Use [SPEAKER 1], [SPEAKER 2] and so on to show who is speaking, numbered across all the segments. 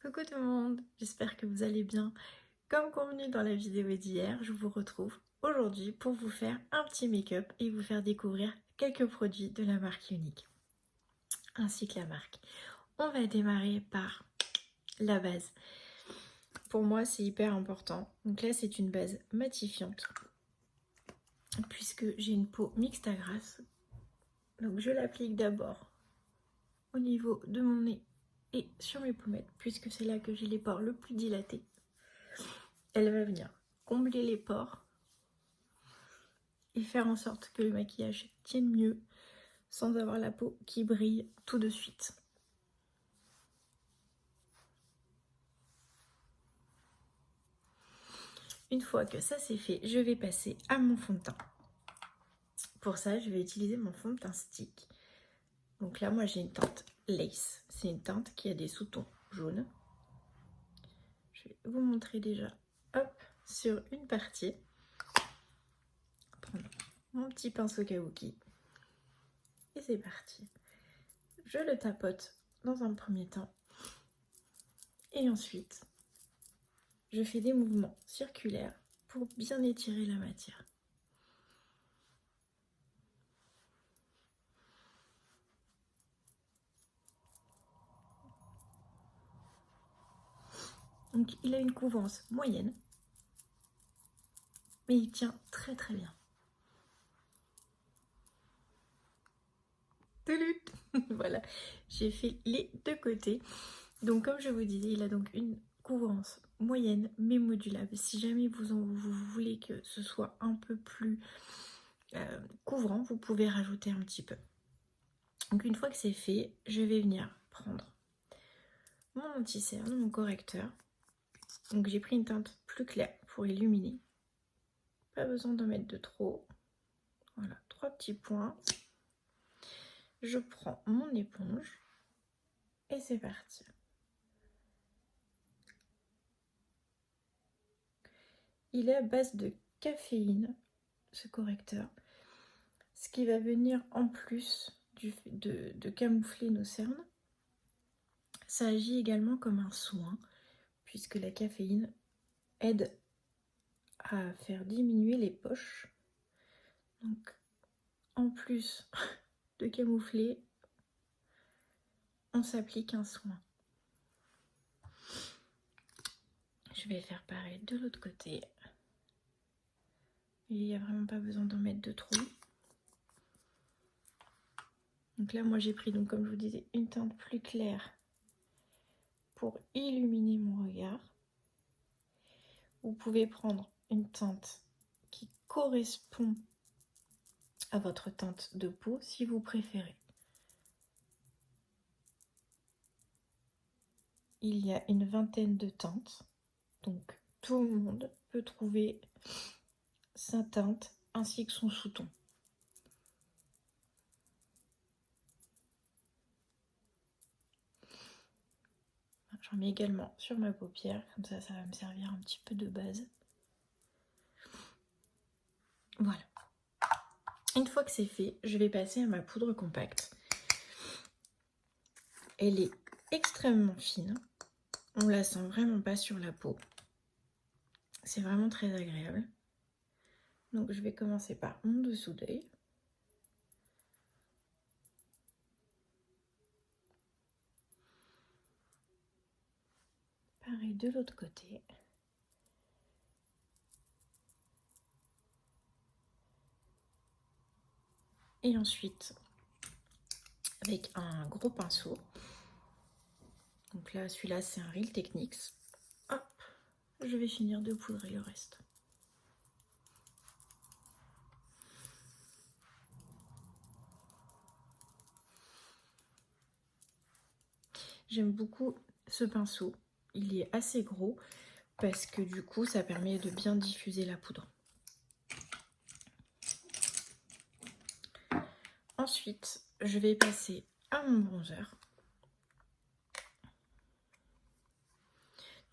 [SPEAKER 1] Coucou tout le monde, j'espère que vous allez bien. Comme convenu dans la vidéo d'hier, je vous retrouve aujourd'hui pour vous faire un petit make-up et vous faire découvrir quelques produits de la marque Unique, ainsi que la marque. On va démarrer par la base. Pour moi, c'est hyper important. Donc là, c'est une base matifiante, puisque j'ai une peau mixte à grasse. Donc je l'applique d'abord au niveau de mon nez et sur mes pommettes, puisque c'est là que j'ai les pores le plus dilatés. Elle va venir combler les pores et faire en sorte que le maquillage tienne mieux sans avoir la peau qui brille tout de suite. Une fois que ça c'est fait, je vais passer à mon fond de teint. Pour ça, je vais utiliser mon fond de teint stick. Donc là, moi j'ai une teinte Lace. C'est une teinte qui a des sous-tons jaunes. Je vais vous montrer déjà, hop, sur une partie. Prendre mon petit pinceau kabuki. Et c'est parti. Je le tapote dans un premier temps. Et ensuite, je fais des mouvements circulaires pour bien étirer la matière. Donc il a une couvrance moyenne, mais il tient très très bien. Voilà, j'ai fait les deux côtés. Donc comme je vous disais, il a donc une couvrance moyenne mais modulable. Si jamais vous voulez que ce soit un peu plus couvrant, vous pouvez rajouter un petit peu. Donc une fois que c'est fait, je vais venir prendre mon anti-cerne, mon correcteur. Donc j'ai pris une teinte plus claire pour illuminer. Pas besoin d'en mettre de trop. Voilà, 3 petits points. Je prends mon éponge et c'est parti. Il est à base de caféine, ce correcteur, ce qui va venir en plus de camoufler nos cernes. Ça agit également comme un soin, puisque la caféine aide à faire diminuer les poches. Donc, en plus de camoufler, on s'applique un soin. Je vais faire pareil de l'autre côté. Il n'y a vraiment pas besoin d'en mettre de trop. Donc là, moi j'ai pris, donc, comme je vous disais, une teinte plus claire pour illuminer mon regard. Vous pouvez prendre une teinte qui correspond à votre teinte de peau si vous préférez. Il y a une vingtaine de teintes, donc tout le monde peut trouver sa teinte ainsi que son sous-ton. J'en mets également sur ma paupière, comme ça, ça va me servir un petit peu de base. Voilà. Une fois que c'est fait, je vais passer à ma poudre compacte. Elle est extrêmement fine. On la sent vraiment pas sur la peau. C'est vraiment très agréable. Donc je vais commencer par mon dessous d'œil. Pareil de l'autre côté. Et ensuite, avec un gros pinceau. Donc là, celui-là, c'est un Real Techniques. Hop, je vais finir de poudrer le reste. J'aime beaucoup ce pinceau. Il est assez gros parce que du coup, ça permet de bien diffuser la poudre. Ensuite, je vais passer à mon bronzer.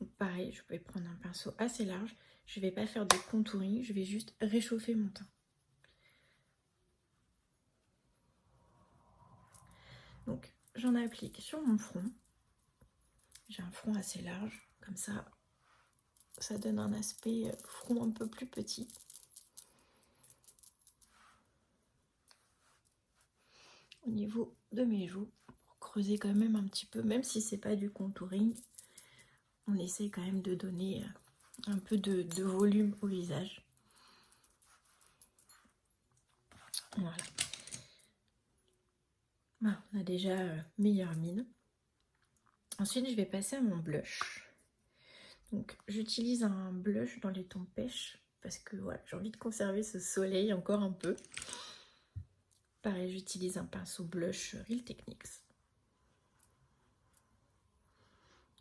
[SPEAKER 1] Donc pareil, je vais prendre un pinceau assez large. Je ne vais pas faire de contouring, je vais juste réchauffer mon teint. Donc, j'en applique sur mon front. J'ai un front assez large, comme ça donne un aspect front un peu plus petit. Au niveau de mes joues, pour creuser quand même un petit peu, même si c'est pas du contouring, on essaie quand même de donner un peu de volume au visage. Voilà. Voilà, on a déjà meilleure mine. Ensuite, je vais passer à mon blush. Donc, j'utilise un blush dans les tons pêche parce que voilà, j'ai envie de conserver ce soleil encore un peu. Pareil, j'utilise un pinceau blush Real Techniques.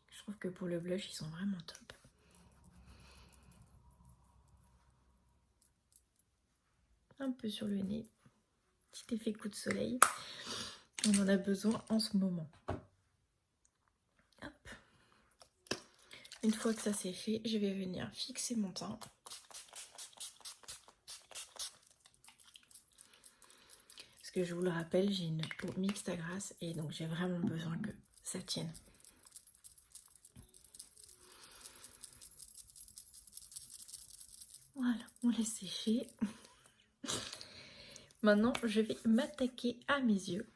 [SPEAKER 1] Je trouve que pour le blush, ils sont vraiment top. Un peu sur le nez. Petit effet coup de soleil. On en a besoin en ce moment. Hop. Une fois que ça c'est fait, je vais venir fixer mon teint. Parce que je vous le rappelle, j'ai une peau mixte à grasse et donc j'ai vraiment besoin que ça tienne. Voilà, on laisse sécher. Maintenant, je vais m'attaquer à mes yeux.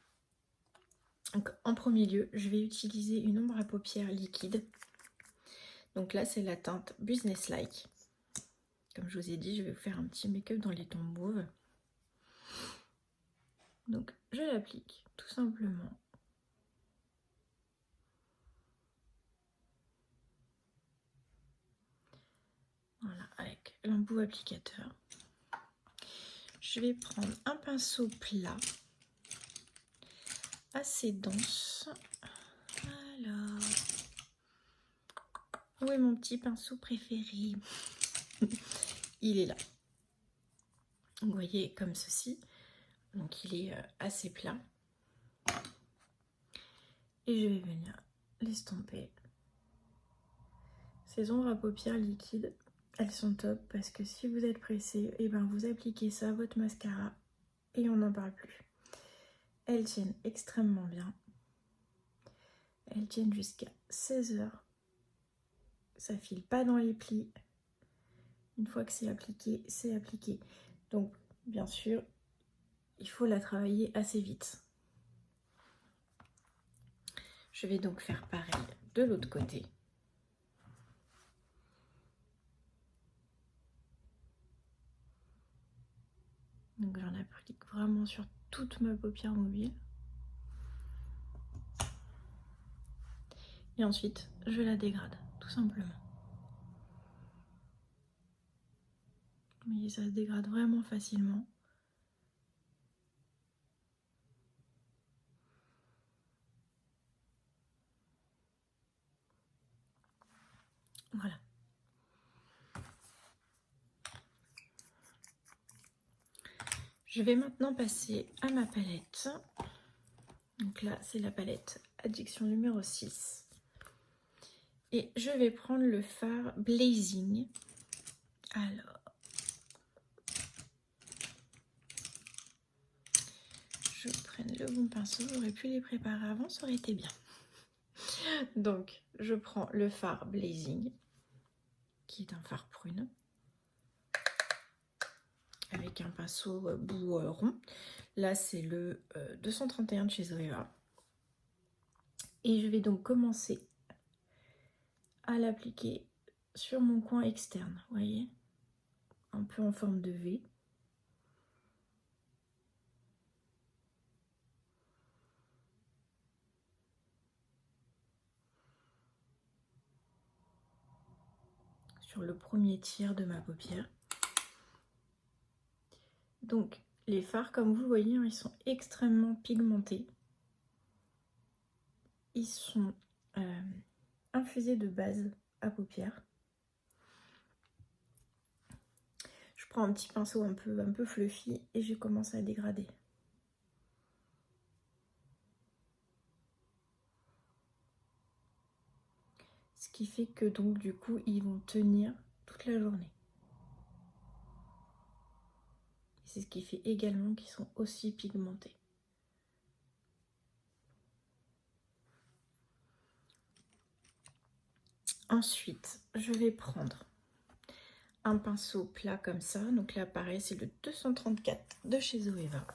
[SPEAKER 1] Donc, en premier lieu, je vais utiliser une ombre à paupières liquide. Donc là, c'est la teinte Business Like. Comme je vous ai dit, je vais vous faire un petit make-up dans les tons mauves. Donc, je l'applique tout simplement. Voilà, avec l'embout applicateur. Je vais prendre un pinceau plat, assez dense. Alors, où est mon petit pinceau préféré? Il est là. Vous voyez, comme ceci. Donc, il est assez plat. Et je vais venir l'estomper. Ces ombres à paupières liquides, elles sont top parce que si vous êtes pressé, et ben vous appliquez ça à votre mascara et on n'en parle plus. Elles tiennent extrêmement bien. Elles tiennent jusqu'à 16 heures. Ça file pas dans les plis. Une fois que c'est appliqué, c'est appliqué. Donc, bien sûr, il faut la travailler assez vite. Je vais donc faire pareil de l'autre côté. Donc, j'en applique vraiment sur toute ma paupière mobile. Et ensuite, je la dégrade, tout simplement. Vous voyez, ça se dégrade vraiment facilement. Voilà. Je vais maintenant passer à ma palette. Donc là, c'est la palette Addiction numéro 6. Et je vais prendre le fard Blazing. Alors, je prenne le bon pinceau. J'aurais pu les préparer avant, ça aurait été bien. Donc, je prends le fard Blazing, qui est un fard prune, avec un pinceau bout rond. Là, c'est le 231 de chez Zoeva. Et je vais donc commencer à l'appliquer sur mon coin externe, vous voyez, un peu en forme de V. Sur le premier tiers de ma paupière. Donc les fards, comme vous le voyez, ils sont extrêmement pigmentés. Ils sont infusés de base à paupières. Je prends un petit pinceau un peu fluffy et je commence à dégrader. Ce qui fait que donc du coup ils vont tenir toute la journée. C'est ce qui fait également qu'ils sont aussi pigmentés. Ensuite, je vais prendre un pinceau plat comme ça. Donc là, pareil, c'est le 234 de chez Zoeva.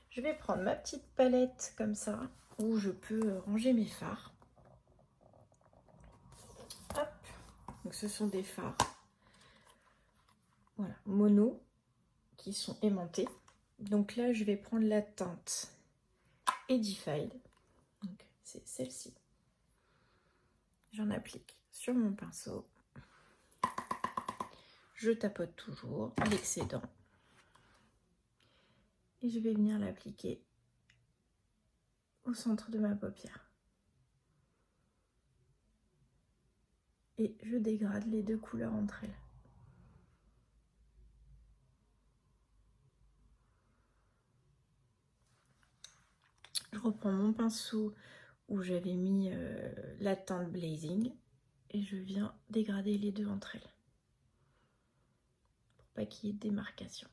[SPEAKER 1] Je vais prendre ma petite palette comme ça, où je peux ranger mes fards. Hop. Donc ce sont des fards, voilà, mono, qui sont aimantés. Donc là, je vais prendre la teinte Edified. Donc c'est celle-ci. J'en applique sur mon pinceau. Je tapote toujours l'excédent. Et je vais venir l'appliquer au centre de ma paupière. Et je dégrade les deux couleurs entre elles. Je reprends mon pinceau où j'avais mis la teinte Blazing et je viens dégrader les deux entre elles pour pas qu'il y ait de démarcation.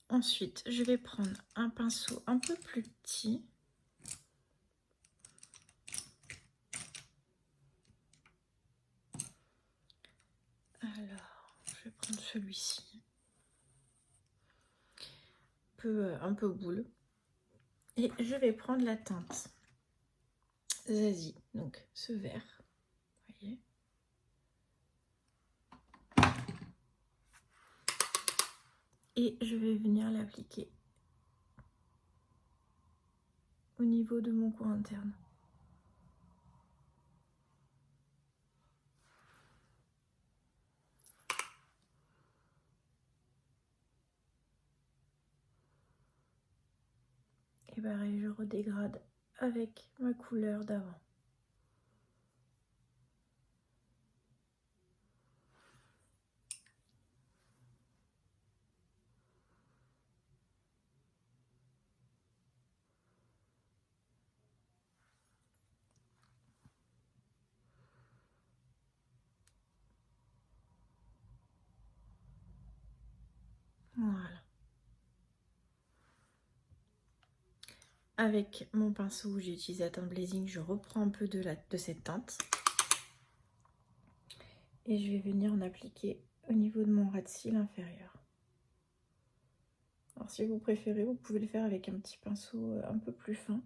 [SPEAKER 1] Ensuite, je vais prendre un pinceau un peu plus petit. Alors, je vais prendre celui-ci. Un peu boule. Et je vais prendre la teinte Zazie, donc ce vert. Vous voyez ? Et je vais venir l'appliquer au niveau de mon coin interne. Et pareil, je redégrade avec ma couleur d'avant. Voilà. Avec mon pinceau où j'ai utilisé la teinte Blazing, je reprends un peu de cette teinte. Et je vais venir en appliquer au niveau de mon ras de cils inférieur. Alors si vous préférez, vous pouvez le faire avec un petit pinceau un peu plus fin.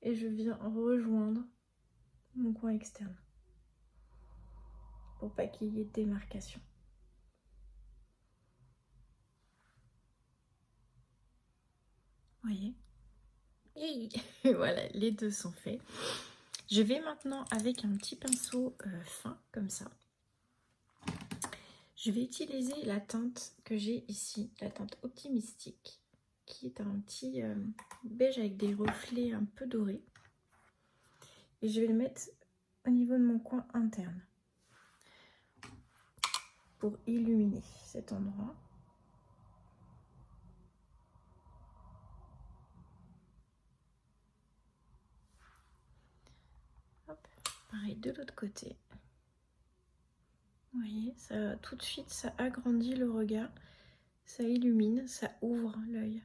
[SPEAKER 1] Et je viens rejoindre mon coin externe pour pas qu'il y ait de démarcation. Vous voyez ? Et voilà, les deux sont faits. Je vais maintenant avec un petit pinceau fin comme ça. Je vais utiliser la teinte que j'ai ici, la teinte Optimistique, qui est un petit beige avec des reflets un peu dorés. Et je vais le mettre au niveau de mon coin interne pour illuminer cet endroit. Hop, pareil de l'autre côté. Vous voyez, ça, tout de suite, ça agrandit le regard, ça illumine, ça ouvre l'œil.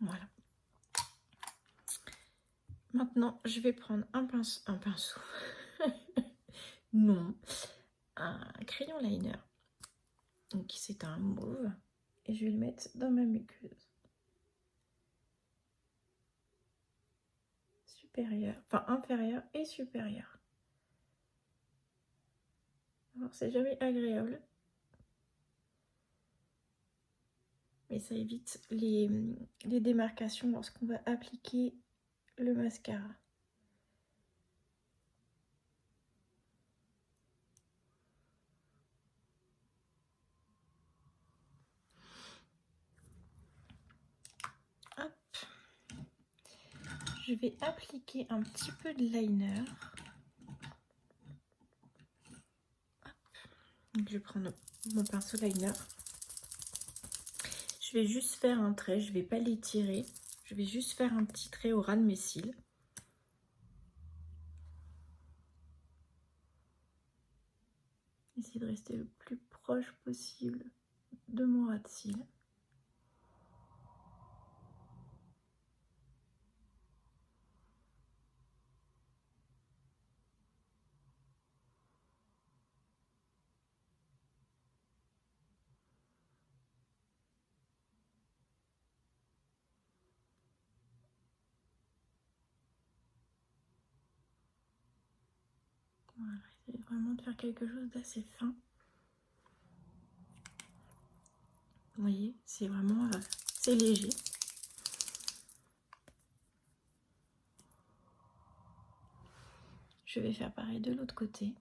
[SPEAKER 1] Voilà. Maintenant, je vais prendre un pinceau. Non, un crayon liner. Donc c'est un mauve. Et je vais le mettre dans ma muqueuse supérieure, enfin inférieure et supérieure. Alors c'est jamais agréable, mais ça évite les démarcations lorsqu'on va appliquer le mascara. Hop. Je vais appliquer un petit peu de liner. Hop. Donc je vais prendre mon pinceau liner. Je vais juste faire un trait, je ne vais pas l'étirer. Je vais juste faire un petit trait au ras de mes cils. Essayez de rester le plus proche possible de mon ras de cils. Voilà, essayez vraiment de faire quelque chose d'assez fin. Vous voyez, c'est vraiment c'est léger. Je vais faire pareil de l'autre côté.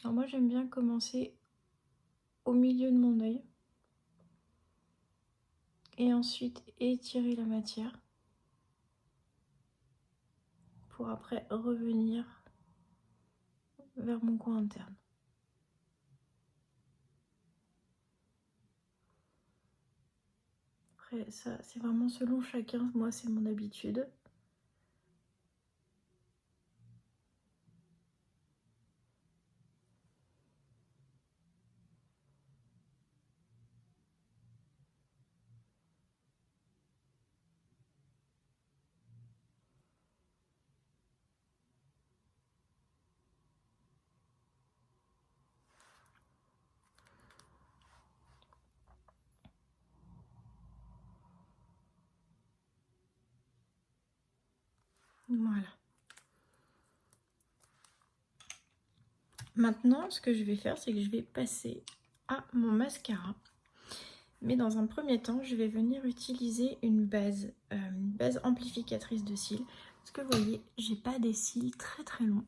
[SPEAKER 1] Alors moi j'aime bien commencer au milieu de mon œil et ensuite étirer la matière pour après revenir vers mon coin interne. Après ça c'est vraiment selon chacun, moi c'est mon habitude. Voilà. Maintenant, ce que je vais faire, c'est que je vais passer à mon mascara. Mais dans un premier temps, je vais venir utiliser une base amplificatrice de cils. Parce que vous voyez, j'ai pas des cils très longs.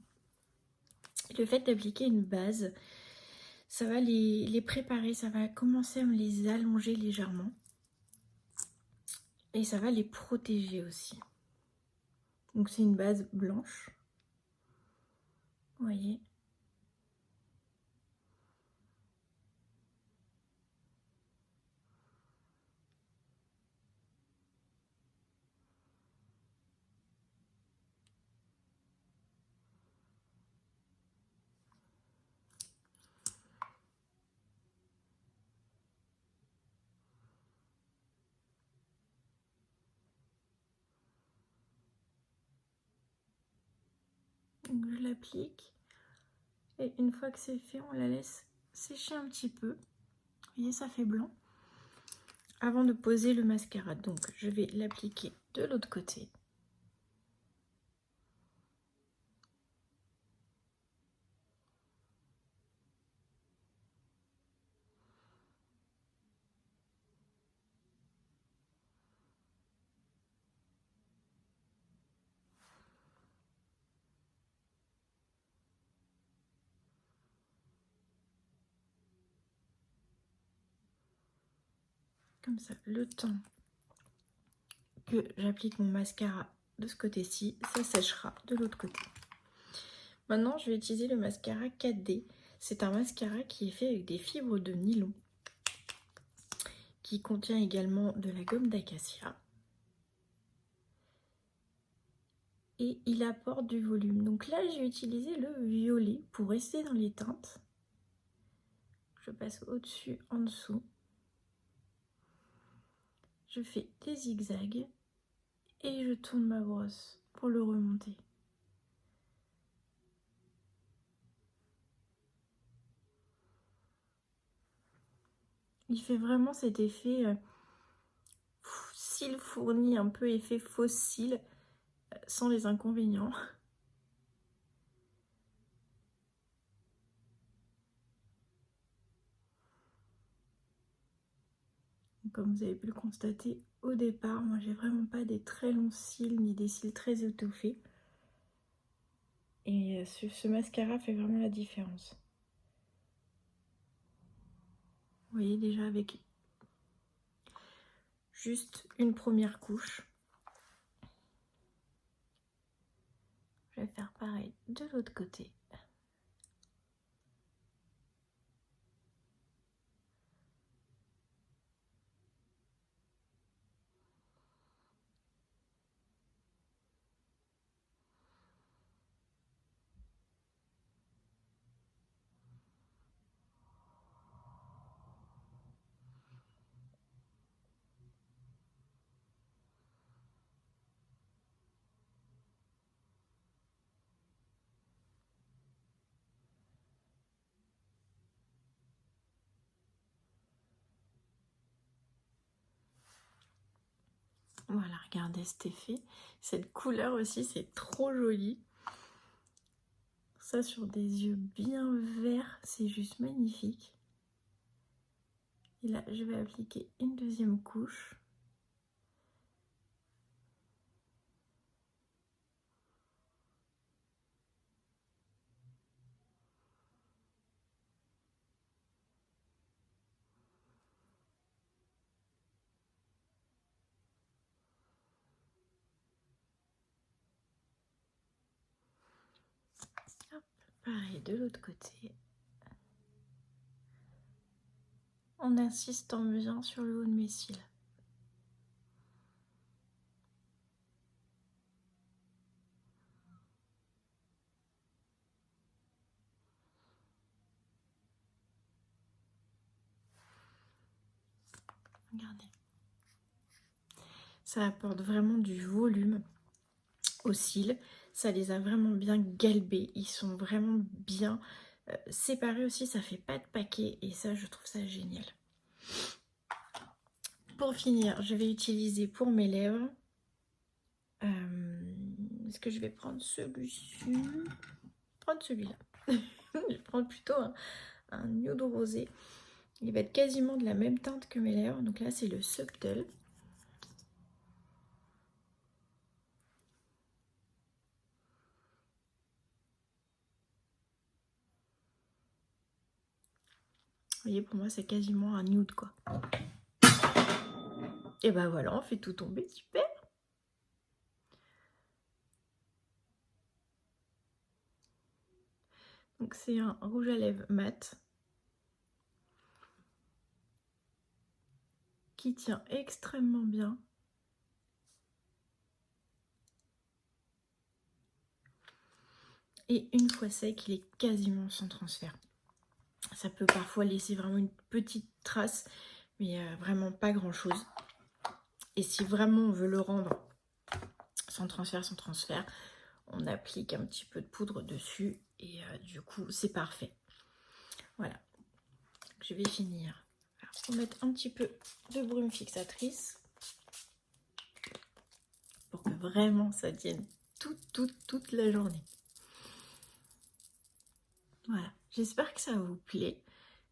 [SPEAKER 1] Le fait d'appliquer une base, ça va les préparer, ça va commencer à me les allonger légèrement. Et ça va les protéger aussi. Donc c'est une base blanche. Vous voyez. Donc je l'applique. Et une fois que c'est fait, on la laisse sécher un petit peu. Vous voyez, ça fait blanc. Avant de poser le mascara. Donc je vais l'appliquer de l'autre côté. Comme ça, le temps que j'applique mon mascara de ce côté-ci, ça séchera de l'autre côté. Maintenant, je vais utiliser le mascara 4D. C'est un mascara qui est fait avec des fibres de nylon, qui contient également de la gomme d'acacia. Et il apporte du volume. Donc là, j'ai utilisé le violet pour rester dans les teintes. Je passe au-dessus, en dessous. Je fais des zigzags et je tourne ma brosse pour le remonter. Il fait vraiment cet effet cils fournis, un peu effet faux cils, sans les inconvénients. Comme vous avez pu le constater au départ, moi j'ai vraiment pas des très longs cils ni des cils très étoffés. Et ce mascara fait vraiment la différence. Vous voyez déjà avec juste une première couche. Je vais faire pareil de l'autre côté. Voilà, regardez cet effet. Cette couleur aussi, c'est trop joli. Ça sur des yeux bien verts, c'est juste magnifique. Et là, je vais appliquer une deuxième couche. Hop, pareil de l'autre côté. En insistant bien sur le haut de mes cils. Regardez. Ça apporte vraiment du volume aux cils. Ça les a vraiment bien galbés. Ils sont vraiment bien séparés aussi. Ça fait pas de paquet. Et ça, je trouve ça génial. Pour finir, je vais utiliser pour mes lèvres. Est-ce que je vais prendre celui-ci? Prendre celui-là. Je vais prendre plutôt un nude rosé. Il va être quasiment de la même teinte que mes lèvres. Donc là, c'est le Subtle. Vous voyez, pour moi, c'est quasiment un nude, quoi. Et ben voilà, on fait tout tomber, super. Donc c'est un rouge à lèvres mat qui tient extrêmement bien. Et une fois sec, il est quasiment sans transfert. Ça peut parfois laisser vraiment une petite trace, mais vraiment pas grand chose. Et si vraiment on veut le rendre sans transfert, on applique un petit peu de poudre dessus et du coup c'est parfait. Voilà, je vais finir. On va mettre un petit peu de brume fixatrice pour que vraiment ça tienne toute la journée. Voilà, j'espère que ça vous plaît,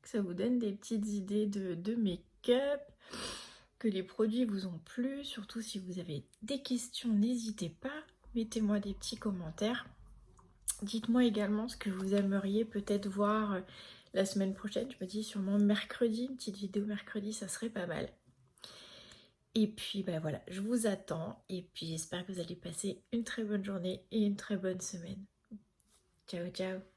[SPEAKER 1] que ça vous donne des petites idées de make-up, que les produits vous ont plu. Surtout si vous avez des questions, n'hésitez pas, mettez-moi des petits commentaires. Dites-moi également ce que vous aimeriez peut-être voir la semaine prochaine. Je me dis sûrement mercredi, une petite vidéo mercredi, ça serait pas mal. Et puis ben voilà, je vous attends et puis j'espère que vous allez passer une très bonne journée et une très bonne semaine. Ciao, ciao!